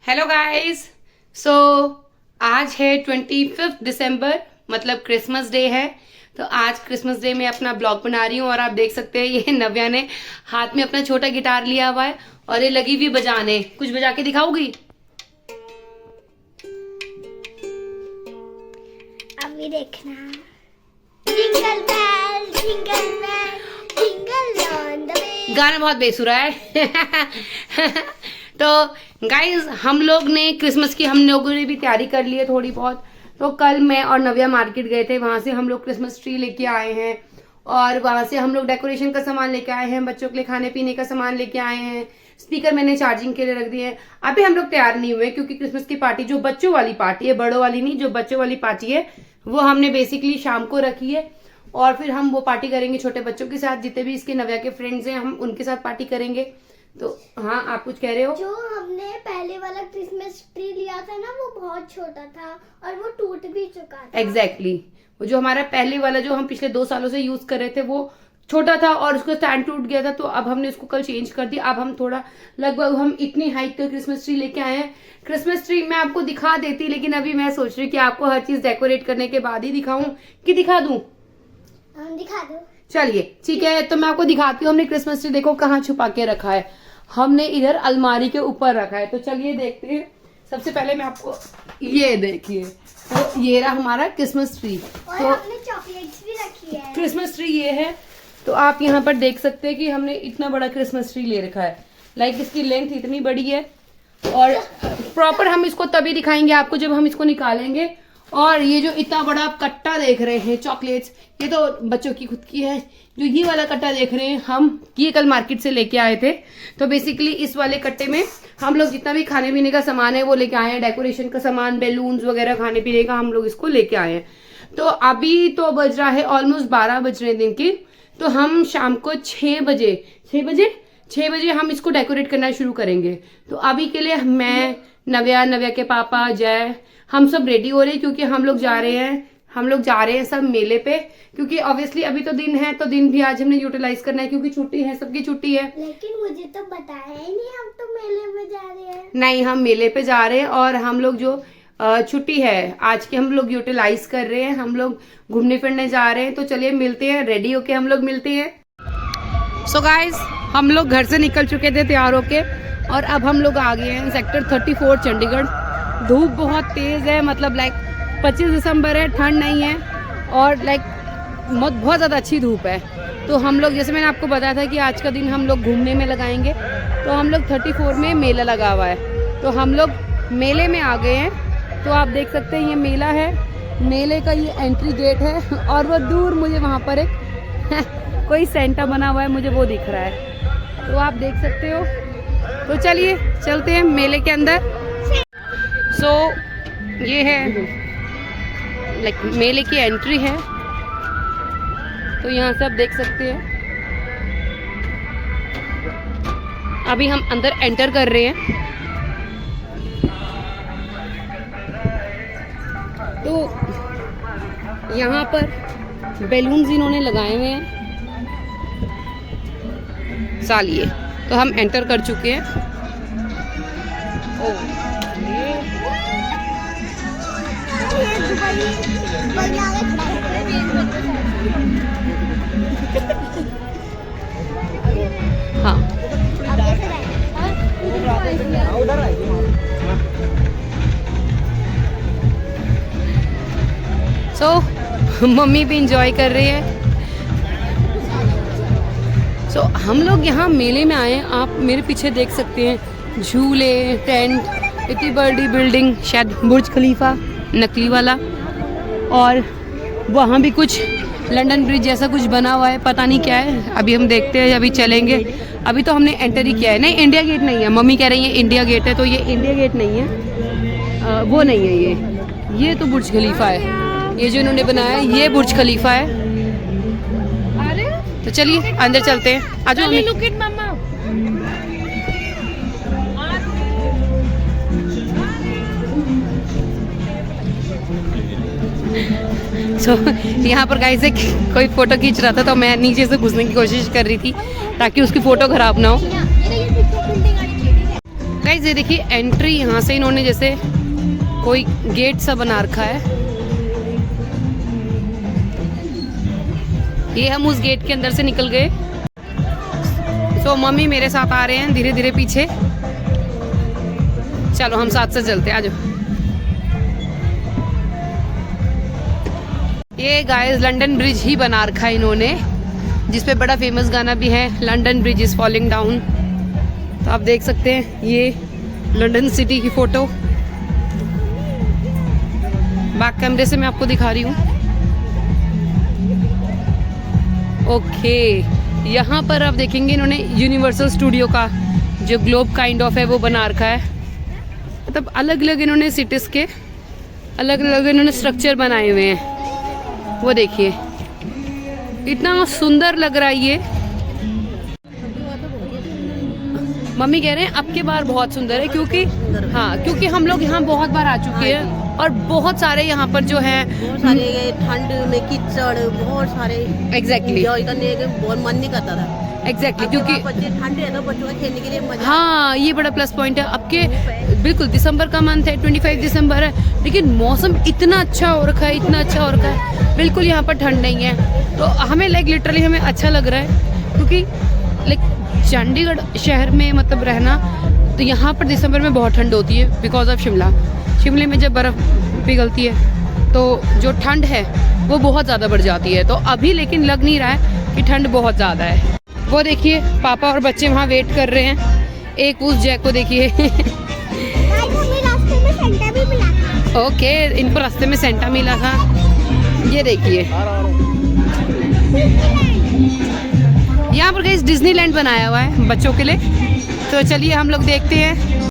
Hello guys. सो आज है 25 दिसंबर, मतलब क्रिसमस डे है। तो आज क्रिसमस डे में अपना ब्लॉग बना रही हूँ और आप देख सकते हैं ये नव्या ने हाथ में अपना छोटा गिटार लिया हुआ है और ये लगी हुई बजाने। कुछ बजा के दिखाओगी? अभी देखना। Jingle bell jingle bell jingle on the way. गाना बहुत बेसुरा है। तो गाइस हम लोग ने क्रिसमस की हम लोगों ने भी तैयारी कर ली है थोड़ी बहुत। तो कल मैं और नव्या मार्केट गए थे, वहां से हम लोग क्रिसमस ट्री लेके आए हैं और वहां से हम लोग डेकोरेशन का सामान लेके आए हैं, बच्चों के लिए खाने पीने का सामान लेके आए हैं, स्पीकर मैंने चार्जिंग के लिए रख दिए हैं। अभी हम लोग तैयार नहीं हुए क्योंकि क्रिसमस की पार्टी जो बच्चों वाली पार्टी है, बड़ों वाली नहीं, जो बच्चों वाली पार्टी है वो हमने बेसिकली शाम को रखी है और फिर हम वो पार्टी करेंगे छोटे बच्चों के साथ, जितने भी इसके नव्या के फ्रेंड्स हैं हम उनके साथ पार्टी करेंगे। तो हाँ, आप कुछ कह रहे हो? जो हमने पहले वाला क्रिसमस ट्री लिया था ना, वो बहुत छोटा था और वो टूट भी चुका था। एग्जैक्टली वो जो हमारा पहले वाला जो हम पिछले 2 सालों से यूज कर रहे थे वो छोटा था और उसका स्टैंड टूट गया था, तो अब हमने उसको कल चेंज कर दिया। अब हम थोड़ा लगभग हम इतनी हाइट का क्रिसमस ट्री लेके आए हैं। क्रिसमस ट्री मैं आपको दिखा देती, लेकिन अभी मैं सोच रही हूँ कि आपको हर चीज डेकोरेट करने के बाद ही दिखाऊं कि दिखा दूं। दिखा दो। चलिए ठीक है, तो मैं आपको दिखाती हूँ हमने क्रिसमस ट्री देखो कहाँ छुपा के रखा है। हमने इधर अलमारी के ऊपर रखा है, तो चलिए देखते हैं। सबसे पहले मैं आपको ये देखिए, तो ये रहा हमारा क्रिसमस ट्री। और तो हमने चॉकलेट्स भी रखी है। क्रिसमस ट्री ये है, तो आप यहाँ पर देख सकते हैं कि हमने इतना बड़ा क्रिसमस ट्री ले रखा है। लाइक इसकी लेंथ इतनी बड़ी है और प्रॉपर हम इसको तभी दिखाएंगे आपको जब हम इसको निकालेंगे। और ये जो इतना बड़ा आप कट्टा देख रहे हैं चॉकलेट्स, ये तो बच्चों की खुद की है। जो ये वाला कट्टा देख रहे हैं हम ये कल मार्केट से लेके आए थे। तो बेसिकली इस वाले कट्टे में हम लोग जितना भी खाने पीने का सामान है वो लेके आए हैं, डेकोरेशन का सामान, बैलून्स वगैरह खाने पीने का हम लोग इसको लेके आए हैं। तो अभी तो बज रहा है ऑलमोस्ट 12 बज रहे दिन की। तो हम शाम को 6 बजे हम इसको डेकोरेट करना शुरू करेंगे। तो अभी के लिए मैं, नव्या के पापा, जय, हम सब रेडी हो रहे हैं क्योंकि हम लोग जा रहे हैं सब मेले पे। क्योंकि ऑब्वियसली अभी तो दिन है, तो दिन भी आज हमने यूटिलाइज करना है क्योंकि छुट्टी है, सबकी छुट्टी है। लेकिन मुझे तो बताया ही नहीं, हम तो मेले में जा रहे हैं। नहीं, हम मेले पे जा रहे हैं और हम लोग जो छुट्टी है आज की हम लोग यूटिलाइज कर रहे हैं, हम लोग घूमने फिरने जा रहे हैं। तो चलिए मिलते हैं, रेडी होके हम लोग मिलते हैं। सो गाइस हम लोग घर से निकल चुके थे तैयार होके और अब हम लोग आ गए हैं सेक्टर 34 चंडीगढ़। धूप बहुत तेज है, मतलब लाइक 25 दिसंबर है, ठंड नहीं है और लाइक बहुत ज़्यादा अच्छी धूप है। तो हम लोग, जैसे मैंने आपको बताया था कि आज का दिन हम लोग घूमने में लगाएंगे, तो हम लोग 34 में मेला लगा हुआ है, तो हम लोग मेले में आ गए हैं। तो आप देख सकते हैं ये मेला है, मेले का ये एंट्री गेट है और वो दूर मुझे वहाँ पर एक कोई सेंटा बना हुआ है, मुझे वो दिख रहा है, तो आप देख सकते हो। तो चलिए चलते हैं मेले के अंदर। सो ये है लाइक मेले की एंट्री है, तो यहाँ से आप देख सकते हैं। अभी हम अंदर एंटर कर रहे हैं। तो यहाँ पर बैलून्स इन्होंने लगाए हुए हैं सालिए। तो हम एंटर कर चुके हैं। हाँ, सो मम्मी भी इंजॉय कर रही है। सो हम लोग यहाँ मेले में आए हैं, आप मेरे पीछे देख सकते हैं झूले, टेंट, इतनी बड़ी बिल्डिंग, शायद बुर्ज खलीफा नकली वाला, और वहाँ भी कुछ लंदन ब्रिज जैसा कुछ बना हुआ है, पता नहीं क्या है, अभी हम देखते हैं, अभी चलेंगे। अभी तो हमने एंटर ही किया है। नहीं, इंडिया गेट नहीं है, मम्मी कह रही है इंडिया गेट है, तो ये इंडिया गेट नहीं है, वो नहीं है, ये तो बुर्ज खलीफा है। ये जो इन्होंने बनाया है ये बुर्ज खलीफा है। तो चलिए अंदर चलते हैं, आ जाओ। लुक इट मम्मा। सो यहाँ पर गाइस एक कोई फोटो खींच रहा था, तो मैं नीचे से घुसने की कोशिश कर रही थी ताकि उसकी फोटो खराब ना हो। गाइस ये देखिए एंट्री यहाँ से इन्होंने जैसे कोई गेट सा बना रखा है। ये हम उस गेट के अंदर से निकल गए। तो मम्मी मेरे साथ आ रहे हैं धीरे धीरे पीछे। चलो हम साथ से चलते हैं, आ जाओ। ये गाइस लंदन ब्रिज ही बना रखा है इन्होंने, जिसपे बड़ा फेमस गाना भी है, London bridge is falling down. तो आप देख सकते हैं ये लंदन सिटी की फोटो। बैक कैमरे से मैं आपको दिखा रही हूँ। ओके, यहाँ पर आप देखेंगे इन्होंने यूनिवर्सल स्टूडियो का जो ग्लोब काइंड ऑफ है वो बना रखा है। मतलब अलग अलग इन्होंने सिटीज के अलग अलग इन्होंने स्ट्रक्चर बनाए हुए हैं। वो देखिए इतना सुंदर लग रहा है ये। मम्मी कह रहे हैं अब की बार बहुत सुंदर है, क्योंकि हाँ क्योंकि हम लोग यहाँ बहुत बार आ चुके हैं और बहुत सारे यहाँ पर जो है बहुत सारे ठंड में कीचड़, बहुत सारे एग्जैक्टली करने के बहुत मन नहीं करता था। एग्जैक्टली क्योंकि बच्चे ठंड है तो बच्चों को खेलने के लिए मजा। हाँ ये बड़ा प्लस पॉइंट है। अब के बिल्कुल दिसंबर का मंथ है, 25 दिसंबर है, लेकिन मौसम इतना अच्छा हो रखा है, इतना अच्छा हो रखा है, बिल्कुल यहाँ पर ठंड नहीं है। तो हमें लिटरली हमें अच्छा लग रहा है, क्योंकि चंडीगढ़ शहर में मतलब रहना, तो यहाँ पर दिसंबर में बहुत ठंड होती है बिकॉज ऑफ शिमले में जब बर्फ़ पिघलती है तो जो ठंड है वो बहुत ज़्यादा बढ़ जाती है। तो अभी लेकिन लग नहीं रहा है कि ठंड बहुत ज़्यादा है। वो देखिए पापा और बच्चे वहाँ वेट कर रहे हैं। एक उस जैक को देखिए ओके, इनको रास्ते में सेंटा मिला था। ये देखिए यहाँ पर गाइस डिज्नीलैंड बनाया हुआ है बच्चों के लिए। तो चलिए हम लोग देखते हैं।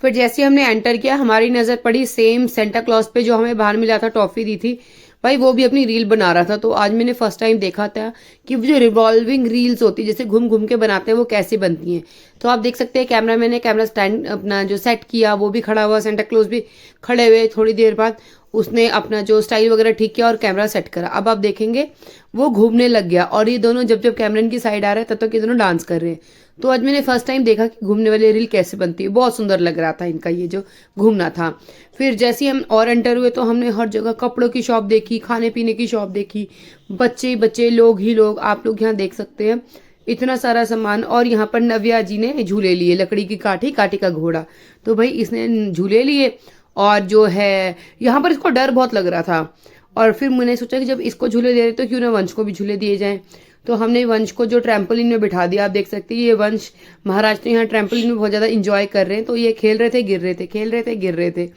फिर जैसे हमने एंटर किया हमारी नजर पड़ी सेम सेंटा क्लॉज पे जो हमें बाहर मिला था, टॉफी दी थी भाई, वो भी अपनी रील बना रहा था। तो आज मैंने फर्स्ट टाइम देखा था कि वो जो रिवॉल्विंग रील्स होती है जैसे घूम घूम के बनाते हैं वो कैसे बनती हैं। तो आप देख सकते हैं कैमरा मैंने कैमरा स्टैंड अपना जो सेट किया वो भी खड़ा हुआ, सेंटा क्लॉज भी खड़े हुए। थोड़ी देर बाद उसने अपना जो स्टाइल वगैरह ठीक किया और कैमरा सेट करा। अब आप देखेंगे वो घूमने लग गया और ये दोनों जब जब कैमरा इनकी साइड आ रहा है तब तक ये दोनों डांस कर रहे हैं। तो आज मैंने फर्स्ट टाइम देखा कि घूमने वाली रील कैसे बनती है। बहुत सुंदर लग रहा था इनका ये जो घूमना था। फिर जैसे ही हम और एंटर हुए तो हमने हर जगह कपड़ों की शॉप देखी, खाने पीने की शॉप देखी, बच्चे लोग ही लोग। आप लोग यहाँ देख सकते हैं इतना सारा सामान। और यहाँ पर नव्या जी ने झूले लिए, लकड़ी की काठी का घोड़ा। तो भाई इसने झूले लिए और जो है यहाँ पर इसको डर बहुत लग रहा था। और फिर मैंने सोचा कि जब इसको झूले दे रहे तो क्यों ना वंश को भी झूले दिए जाएं। तो हमने वंश को जो ट्रैम्पोलिन में बिठा दिया। आप देख सकते हैं ये वंश महाराज तो यहाँ ट्रैम्पोलिन में बहुत ज़्यादा इंजॉय कर रहे हैं। तो ये खेल रहे थे, गिर रहे थे, खेल रहे थे, गिर रहे थे।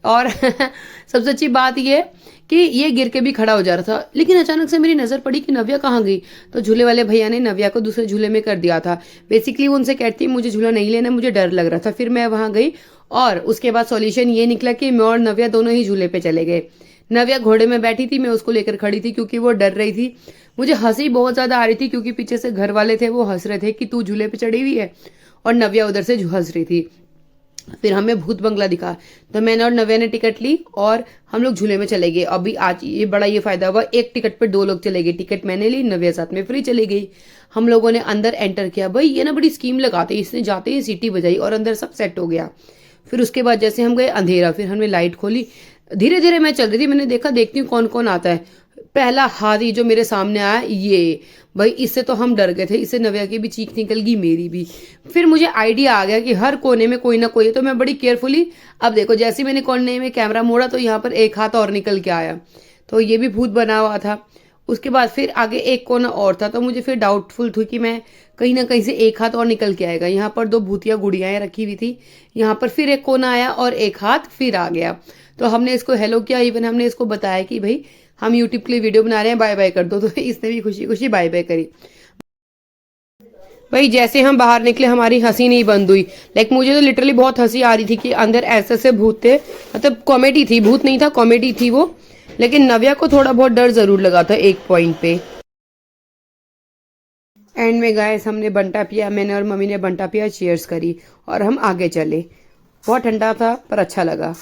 और सबसे अच्छी बात ये कि ये गिर के भी खड़ा हो जा रहा था। लेकिन अचानक से मेरी नज़र पड़ी कि नव्या कहाँ गई। तो झूले वाले भैया ने नव्या को दूसरे झूले में कर दिया था। बेसिकली वो उनसे कहती मुझे झूला नहीं लेना, मुझे डर लग रहा था। फिर मैं वहाँ गई और उसके बाद सॉल्यूशन ये निकला कि मैं और नव्या दोनों ही झूले पे चले गए। नव्या घोड़े में बैठी थी, मैं उसको लेकर खड़ी थी क्योंकि वो डर रही थी। मुझे हंसी बहुत ज्यादा आ रही थी क्योंकि पीछे से घर वाले थे, वो हंस रहे थे कि तू झूले पे चढ़ी हुई है, और नव्या उधर से हंस रही थी। फिर हमें भूत बंगला दिखा तो मैंने और नव्या ने टिकट ली और हम लोग झूले में चले गए। अभी आज ये बड़ा ये फायदा हुआ, एक टिकट पे 2 लोग चले गए। टिकट मैंने ली, नव्या साथ में फ्री चली गई। हम लोगों ने अंदर एंटर किया। भाई ये ना बड़ी स्कीम लगाते, इसने जाते ही सीटी बजाई और अंदर सब सेट हो गया। फिर उसके बाद जैसे हम गए अंधेरा, फिर हमने लाइट खोली। धीरे धीरे मैं चल रही थी, मैंने देखा देखती हूँ कौन कौन आता है। पहला हाथी जो मेरे सामने आया, ये भाई इससे तो हम डर गए थे। इससे नव्या की भी चीख निकल गई, मेरी भी। फिर मुझे आइडिया आ गया कि हर कोने में कोई ना कोई है, तो मैं बड़ी केयरफुली, अब देखो जैसे मैंने कोने में कैमरा मोड़ा तो यहाँ पर एक हाथ और निकल के आया, तो ये भी भूत बना हुआ था। उसके बाद फिर आगे एक कोना और था, तो मुझे फिर डाउटफुल थी कि मैं कहीं ना कहीं से एक हाथ और निकल के आएगा। यहाँ पर 2 भूतिया गुड़ियाएं रखी हुई थी। यहाँ पर फिर एक कोना आया और एक हाथ फिर आ गया। तो हमने इसको हेलो किया, इवन हमने इसको बताया कि भाई हम यूट्यूब के लिए वीडियो बना रहे हैं, बाय बाय कर दो। तो इसने भी खुशी खुशी बाय बाय करी। भाई जैसे हम बाहर निकले हमारी हंसी नहीं बंद हुई। लाइक मुझे तो लिटरली बहुत हंसी आ रही थी कि अंदर ऐसे ऐसे भूत थे। मतलब कॉमेडी थी, भूत नहीं था, कॉमेडी थी वो। लेकिन नव्या को थोड़ा बहुत डर जरूर लगा था एक पॉइंट पे। एंड में गाइस हमने बंटा पिया, मैंने और मम्मी ने बंटा पिया, चीयर्स करी और हम आगे चले। बहुत ठंडा था पर अच्छा लगा।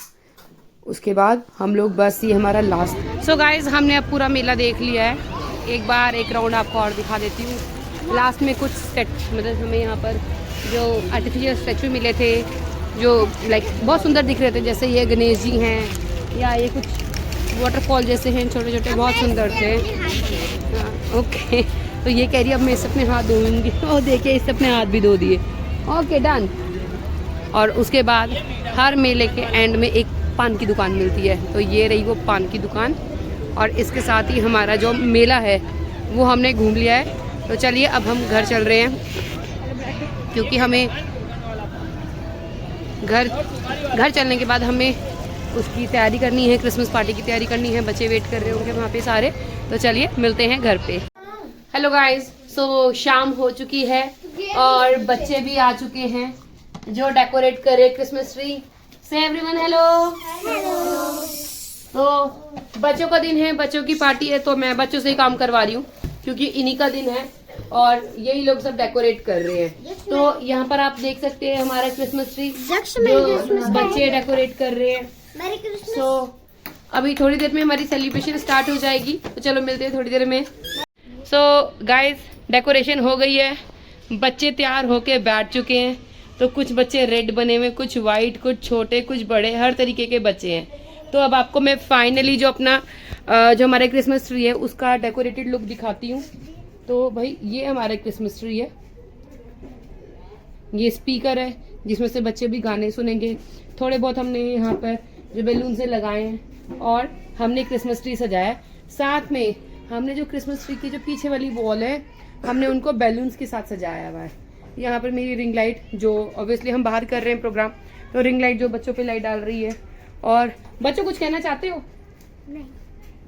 उसके बाद हम लोग बस ये हमारा लास्ट। सो गाइस हमने अब पूरा मेला देख लिया है। एक बार एक राउंड आपको और दिखा देती हूँ। लास्ट में कुछ मतलब हमें यहाँ पर जो आर्टिफिशियल स्टैचू मिले थे, जो लाइक बहुत सुंदर दिख रहे थे, जैसे ये गणेश जी हैं या ये कुछ वाटरफॉल जैसे हैं छोटे छोटे, बहुत सुंदर थे। ओके, तो ये कह रही है अब मैं इस अपने हाथ धोऊंगी। और देखिए इस अपने हाथ भी धो दिए। Okay done. और उसके बाद हर मेले के एंड में एक पान की दुकान मिलती है, तो ये रही वो पान की दुकान। और इसके साथ ही हमारा जो मेला है वो हमने घूम लिया है। तो चलिए अब हम घर चल रहे हैं, क्योंकि हमें घर चलने के बाद हमें उसकी तैयारी करनी है, क्रिसमस पार्टी की तैयारी करनी है। बच्चे वेट कर रहे होंगे वहाँ पे सारे। तो चलिए मिलते हैं घर पे। हेलो गाइज, सो शाम हो चुकी है और बच्चे भी आ चुके हैं जो डेकोरेट कर रहे क्रिसमस ट्री। से एवरीवन हेलो। तो बच्चों का दिन है, बच्चों की पार्टी है, तो मैं बच्चों से ही काम करवा रही हूँ क्योंकि इन्हीं का दिन है और यही लोग सब डेकोरेट कर रहे हैं। तो यहाँ पर आप देख सकते हैं हमारा क्रिसमस ट्री जो बच्चे डेकोरेट कर रहे हैं। सो अभी थोड़ी देर में हमारी सेलिब्रेशन स्टार्ट हो जाएगी, तो चलो मिलते हैं थोड़ी देर में। सो गाइज, डेकोरेशन हो गई है, बच्चे तैयार होके बैठ चुके हैं। तो कुछ बच्चे रेड बने हुए, कुछ वाइट, कुछ छोटे, कुछ बड़े, हर तरीके के बच्चे हैं। तो अब आपको मैं फाइनली जो अपना जो हमारा क्रिसमस ट्री है उसका डेकोरेटेड लुक दिखाती हूँ। तो भाई ये हमारा क्रिसमस ट्री है, ये स्पीकर है जिसमें से बच्चे भी गाने सुनेंगे। थोड़े बहुत हमने यहाँ पर जो बैलून से लगाए हैं और हमने क्रिसमस ट्री सजाया है। साथ में हमने जो क्रिसमस ट्री की जो पीछे वाली वॉल है हमने उनको बैलून्स के साथ सजाया हुआ है। यहाँ पर मेरी रिंग लाइट जो ऑब्वियसली हम बाहर कर रहे हैं प्रोग्राम, तो रिंग लाइट जो बच्चों पे लाइट डाल रही है। और बच्चों कुछ कहना चाहते हो? नहीं,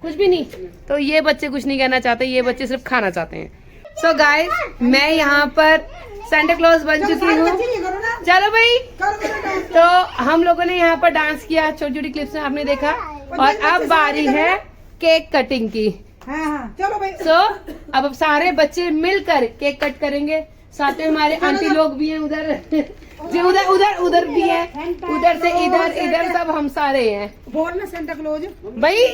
कुछ भी नहीं। तो ये बच्चे कुछ नहीं कहना चाहते, ये बच्चे सिर्फ खाना चाहते हैं। सो गाइस, मैं यहाँ पर सेंटा क्लॉज बन चुकी हूँ। चलो भाई, तो हम लोगों ने यहाँ पर डांस किया, छोटी छोटी क्लिप्स में आपने देखा। और अब बारी है केक कटिंग की। चलो भाई। सो अब सारे बच्चे मिलकर केक कट करेंगे। साथ में हमारे आंटी लोग भी हैं उधर, जो उधर भी है, उधर से इधर सब हम सारे हैं। बोल ना सेंटा क्लॉज भाई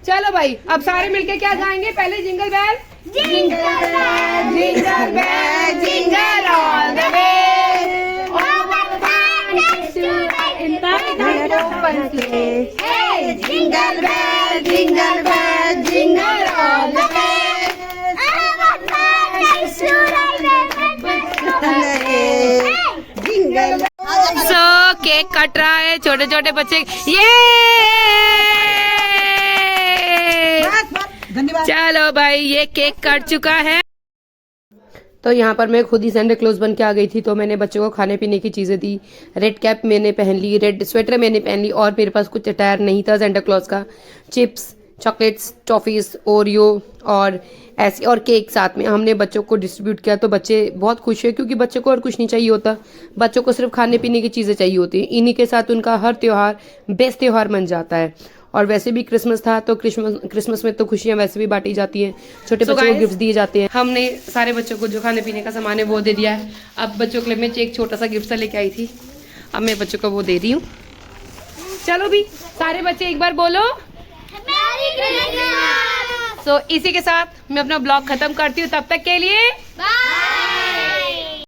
चलो भाई, अब सारे मिलके क्या गाएंगे? पहले jingle bell, jingle bell, jingle bell, jingle all the way, jingle bell, jingle bell, jingle all the way. So cake cut रहा है, छोटे छोटे बच्चे। ये धन्यवाद। चलो भाई, ये केक कट चुका है। तो यहाँ पर मैं खुद ही सेंटा क्लॉज बन के आ गई थी, तो मैंने बच्चों को खाने पीने की चीजें दी। रेड कैप मैंने पहन ली, रेड स्वेटर मैंने पहन ली, और मेरे पास कुछ अटायर नहीं था सेंटा क्लॉज का। चिप्स, चॉकलेट्स, टॉफीज, ओरियो और ऐसे और केक साथ में हमने बच्चों को डिस्ट्रीब्यूट किया। तो बच्चे बहुत खुश हुए क्योंकि बच्चों को और कुछ नहीं चाहिए होता, बच्चों को सिर्फ खाने पीने की चीज़ें चाहिए होती हैं। इन्हीं के साथ उनका हर त्यौहार बेस्ट त्यौहार बन जाता है। और वैसे भी क्रिसमस था, तो क्रिसमस में तो खुशियाँ वैसे भी बांटी जाती हैं, छोटे बच्चों को गिफ्ट दिए जाते हैं। हमने सारे बच्चों को जो खाने पीने का सामान है वो दे दिया है। अब बच्चों के लिए मैं एक छोटा सा गिफ्ट सा लेके आई थी, अब मैं बच्चों को वो दे रही हूँ। चलो भी सारे बच्चे एक बार बोलो। सो इसी के साथ मैं अपना ब्लॉग खत्म करती हूँ, तब तक के लिए